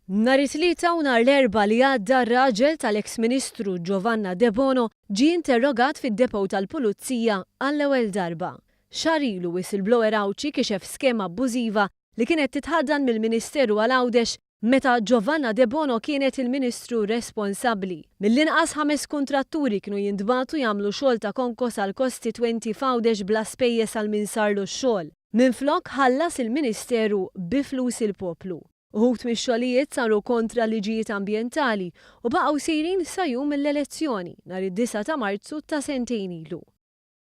Nhar it-tlieta u nhar l-erba' li għadda r-raġel tal-eks Ministru Giovanna Debono ġie interrogat fid-Depot tal-Pulizija għall-ewwel darba. Xahar ilu whistleblower Awċi kixef skema abbużiva li kienet titħaddan mill-Ministeru għal Għawdex meta Giovanna Debono kienet il-Ministru responsabbli. Mill-inqas 5 kuntratturi kienu jintbagħtu jagħmlu xogħol ta' konkos għal kostitwenti f'Għawdex bla spejjeż għal min sarlu x-xogħol. Minflok ħallas il-Ministeru bi flus il-poplu. Uħut mix-xogħlijiet saru kontra liġijiet ambjentali u baqgħu sejrin sa jum mill-elezzjoni nhar id-9 ta' Marzu ta' sentejn ilu.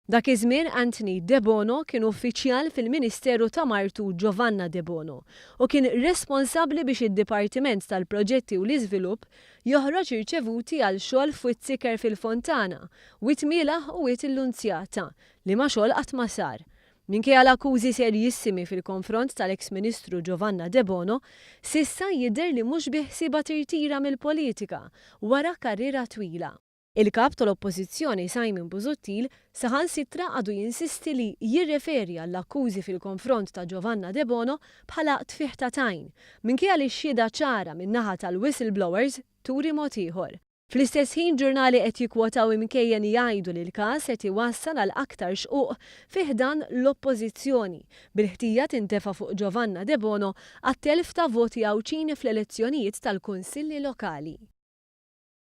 Dak iż-żmien Anthony Debono kien uffiċjal fil-Ministeru ta' Martu Giovanna Debono u kien responsabbli biex id-Dipartiment tal-Proġetti u l-Iżvilupp joħroġ irċevuti għal xogħol f'Witt-Siker fil-Fontana, Witt-Mielaħ u il-Lunzjata li ma xogħol qatt ma sar. Minkejja l-akkużi serjissimi fil-konfront tal-eks Ministru Giovanna Debono, s'issa jidher li mhux biħsiebha tirtira mill-politika wara karriera twila. Il-kap tal-Oppożizzjoni Simon Busuttil saħansitra għadu jinsisti li jirreferi għall-akkużi fil-konfront ta' Giovanna Debono bħala tfih ta' tajn, minkejja li x-xhieda ċara min-naħa tal-whistleblowers turi mod ieħor. Fl-istess ħin ġurnali qed jikkwotaw imkejjen jgħidu li l-każ qed iwassal għal aktar xquq fi ħdan l-Oppożizzjoni bil-ħtija tintefa' fuq Giovanna Debono għat-telf ta' voti Awċini fl-elezzjonijiet tal-Kunsilli Lokali.